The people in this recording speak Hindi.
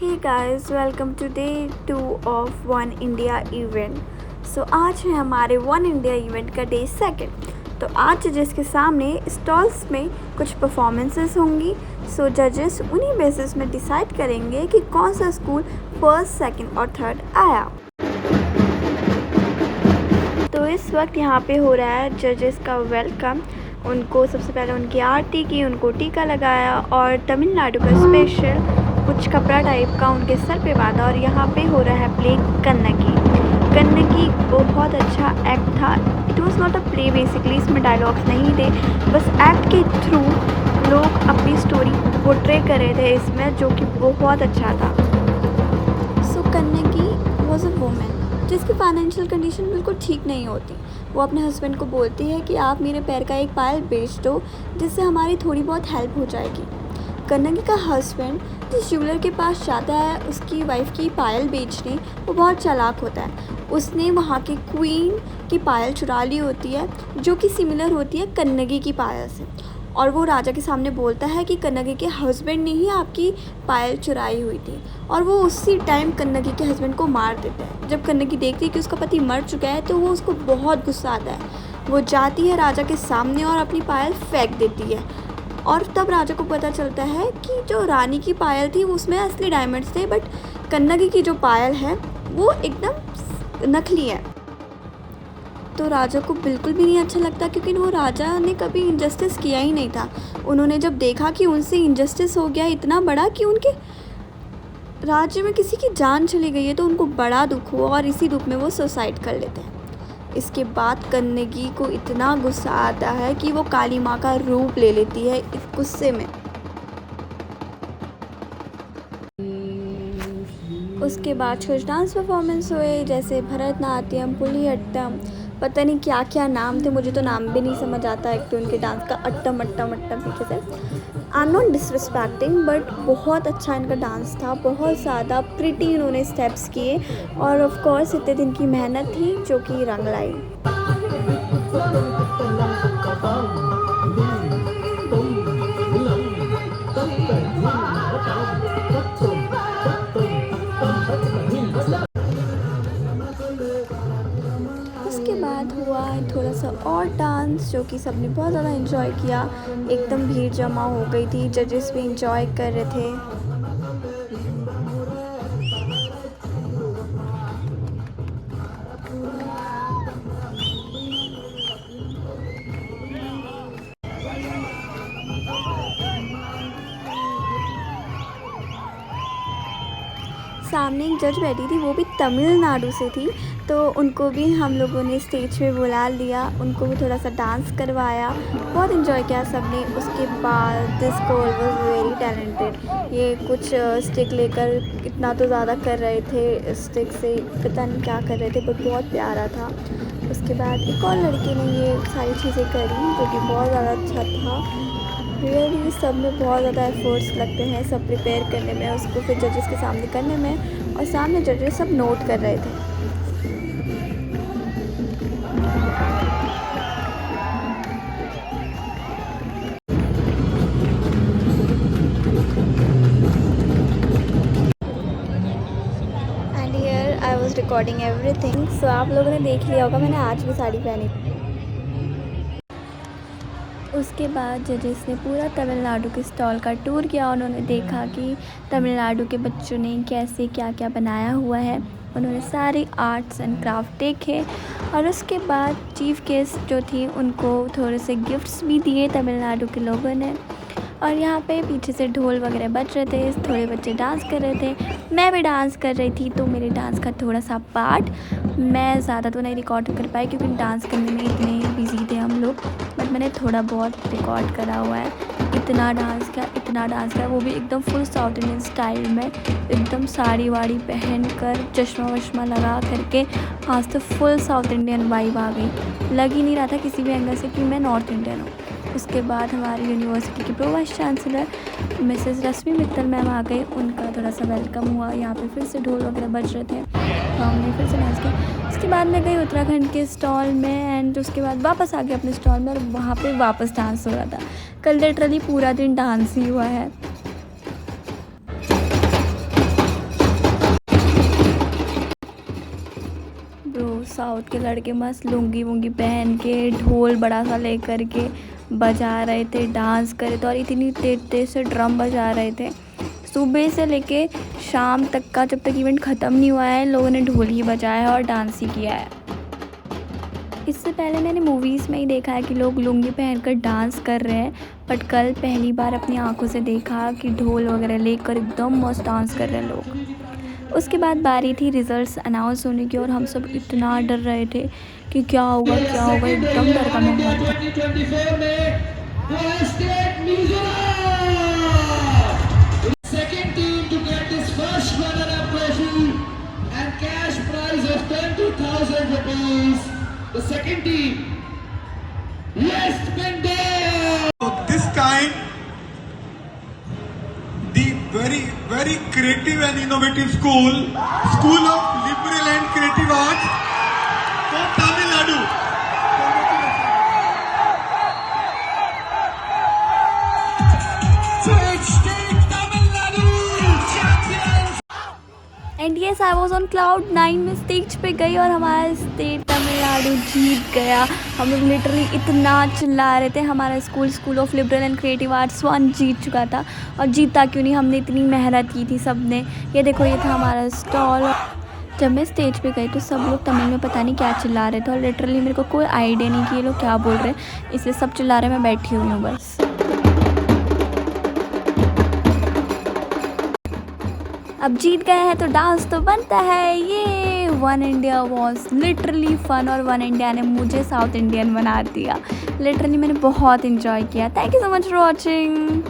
Hey guys, welcome to day 2 of One India event. आज है हमारे वन इंडिया इवेंट का डे सेकंड। तो आज जजेस के सामने स्टॉल्स में कुछ परफॉर्मेंसेस होंगी। जजेस उन्हीं बेसिस में डिसाइड करेंगे कि कौन सा स्कूल फर्स्ट, सेकंड और थर्ड आया। तो इस वक्त यहाँ पे हो रहा है जजेस का वेलकम। उनको सबसे पहले उनकी आरती की, उनको टीका लगाया और तमिलनाडु का स्पेशल कुछ कपड़ा टाइप का उनके सर पे बांधा। और यहाँ पे हो रहा है प्ले कन्नगी। कन्नगी बहुत अच्छा एक्ट था। It was not a play basically, इसमें डायलॉग्स नहीं थे, बस एक्ट के थ्रू लोग अपनी स्टोरी पोर्ट्रे कर रहे थे इसमें, जो कि बहुत अच्छा था। कन्नगी वॉज अ वुमेन जिसकी फाइनेंशियल कंडीशन बिल्कुल ठीक नहीं होती। वो अपने हस्बैंड को बोलती है कि आप मेरे पैर का एक पायल बेच दो जिससे हमारी थोड़ी बहुत हेल्प हो जाएगी। कन्नगी का हस्बैंड जिस ज्वेलर के पास जाता है उसकी वाइफ की पायल बेचने, वो बहुत चालाक होता है। उसने वहाँ के क्वीन की पायल चुरा ली होती है, जो कि सिमिलर होती है कन्नगी की पायल से। और वो राजा के सामने बोलता है कि कन्नगी के हस्बैंड ने ही आपकी पायल चुराई हुई थी। और वो उसी टाइम कन्नगी के हस्बैंड को मार देता है। जब कन्नगी देखती है कि उसका पति मर चुका है तो वो उसको बहुत गुस्सा आता है। वो जाती है राजा के सामने और अपनी पायल फेंक देती है। और तब राजा को पता चलता है कि जो रानी की पायल थी उसमें असली डायमंड्स थे, बट कन्नगी की जो पायल है वो एकदम नकली है। तो राजा को बिल्कुल भी नहीं अच्छा लगता, क्योंकि वो राजा ने कभी इंजस्टिस किया ही नहीं था। उन्होंने जब देखा कि उनसे इंजस्टिस हो गया इतना बड़ा कि उनके राज्य में किसी की जान चली गई है, तो उनको बड़ा दुख हुआ और इसी दुख में वो सुसाइड कर लेते हैं। इसके बाद कन्नगी को इतना गुस्सा आता है कि वो काली माँ का रूप ले लेती है इस गुस्से में। उसके बाद कुछ डांस परफॉर्मेंस हुए, जैसे भरतनाट्यम, पुलियट्टम, पता नहीं क्या क्या नाम थे, मुझे तो नाम भी नहीं समझ आता है कि उनके डांस का। अट्टम अट्टम अट्टम पीछे से, I am not disrespecting, but बहुत अच्छा इनका डांस था। बहुत ज़्यादा प्रिटी इन्होंने स्टेप्स किए और ऑफ कोर्स इतने दिन की मेहनत थी जो कि रंग लाई। उसके बाद हुआ थोड़ा सा और डांस, जो कि सबने बहुत ज़्यादा एंजॉय किया। एकदम भीड़ जमा हो गई थी, जजेस भी एंजॉय कर रहे थे। सामने एक जज बैठी थी, वो भी तमिलनाडु से थी, तो उनको भी हम लोगों ने स्टेज पे बुला लिया। उनको भी थोड़ा सा डांस करवाया, बहुत इन्जॉय किया सबने। उसके बाद this girl was very talented. ये कुछ स्टिक लेकर इतना तो ज़्यादा कर रहे थे, स्टिक से पता नहीं क्या कर रहे थे, बट बहुत प्यारा था। उसके बाद एक और लड़की ने ये सारी चीज़ें करी, जो कि बहुत ज़्यादा अच्छा था। रियली सब में बहुत ज़्यादा एफर्ट्स लगते हैं सब प्रिपेयर करने में, उसको फिर जजेस के सामने करने में, और सामने जजेस सब नोट कर रहे थे। And here I was recording everything. So आप लोगों ने देख लिया होगा, मैंने आज भी साड़ी पहनी। उसके बाद जजेस ने पूरा तमिलनाडु के स्टॉल का टूर किया। उन्होंने देखा कि तमिलनाडु के बच्चों ने कैसे क्या क्या बनाया हुआ है। उन्होंने सारे आर्ट्स एंड क्राफ्ट देखे और उसके बाद चीफ गेस्ट जो थी उनको थोड़े से गिफ्ट्स भी दिए तमिलनाडु के लोगों ने। और यहाँ पे पीछे से ढोल वगैरह बज रहे थे, थोड़े बच्चे डांस कर रहे थे, मैं भी डांस कर रही थी। तो मेरे डांस का थोड़ा सा पार्ट मैं ज़्यादा तो नहीं रिकॉर्ड कर पाई, क्योंकि डांस करने में इतने बिजी थे हम लोग, बट मैंने थोड़ा बहुत रिकॉर्ड करा हुआ है। इतना डांस किया, वो भी एकदम फुल साउथ इंडियन स्टाइल में, एकदम साड़ी वाड़ी पहन कर, चश्मा वश्मा लगा करके। आज तो फुल साउथ इंडियन वाइब आ गई, लग ही नहीं रहा था किसी भी एंगल से कि मैं नॉर्थ इंडियन हूँ। उसके बाद हमारी यूनिवर्सिटी की प्रो वाइस चांसलर मिसेस रश्मि मित्तल मैम आ गई, उनका थोड़ा सा वेलकम हुआ। यहाँ पे फिर से ढोल वगैरह बज रहे थे, तो हमने फिर से डांस किया। उसके बाद मैं गई उत्तराखंड के स्टॉल में, एंड उसके बाद वापस आ गए अपने स्टॉल में, और वहाँ पे वापस डांस हो रहा था। कल लिटरली पूरा दिन डांस ही हुआ है। साउथ के लड़के मस्त लुंगी वुंगी पहन के ढोल बड़ा सा लेकर के बजा रहे थे, डांस कर रहे थे और इतनी तेज तेज से ड्रम बजा रहे थे। सुबह से लेके शाम तक का, जब तक इवेंट ख़त्म नहीं हुआ है, लोगों ने ढोल ही बजाया है और डांस ही किया है। इससे पहले मैंने मूवीज़ में ही देखा है कि लोग लुंगी पहनकर डांस कर रहे हैं, बट कल पहली बार अपनी आंखों से देखा कि ढोल वगैरह लेकर एकदम मस्त डांस कर रहे हैं लोग। उसके बाद बारी थी रिज़ल्ट्स अनाउंस होने की और हम सब इतना डर रहे थे कि क्या होगा, एकदम डर का माहौल था। 2024 में state second team to get this first runner-up trophy and cash prize of 20,000 rupees. The second team, West Bengal. This time, the very creative and innovative school of Liberal and Creative Arts from Tamil Nadu. State Tamil Nadu champions. And yes, I was on cloud 9 में स्टेज पे गई और हमारा स्टेट तमिलनाडु जीत गया। हम लोग लिटरली इतना चिल्ला रहे थे। हमारा school of liberal and creative arts 1 जीत चुका था, और जीता क्यों नहीं, हमने इतनी मेहनत की थी सब ने। ये देखो, ये था हमारा स्टॉल। जब मैं स्टेज पे गई तो सब लोग तमिल में पता नहीं क्या चिल्ला रहे थे और लिटरली मेरे को कोई आइडिया नहीं कि ये लोग क्या बोल रहे हैं, इसलिए सब चिल्ला रहे, मैं बैठी हुई हूँ बस। अब जीत गए हैं तो डांस तो बनता है। ये one India was literally fun और वन इंडिया ने मुझे साउथ इंडियन बना दिया। लिटरली मैंने बहुत इन्जॉय किया। Thank you so much for watching.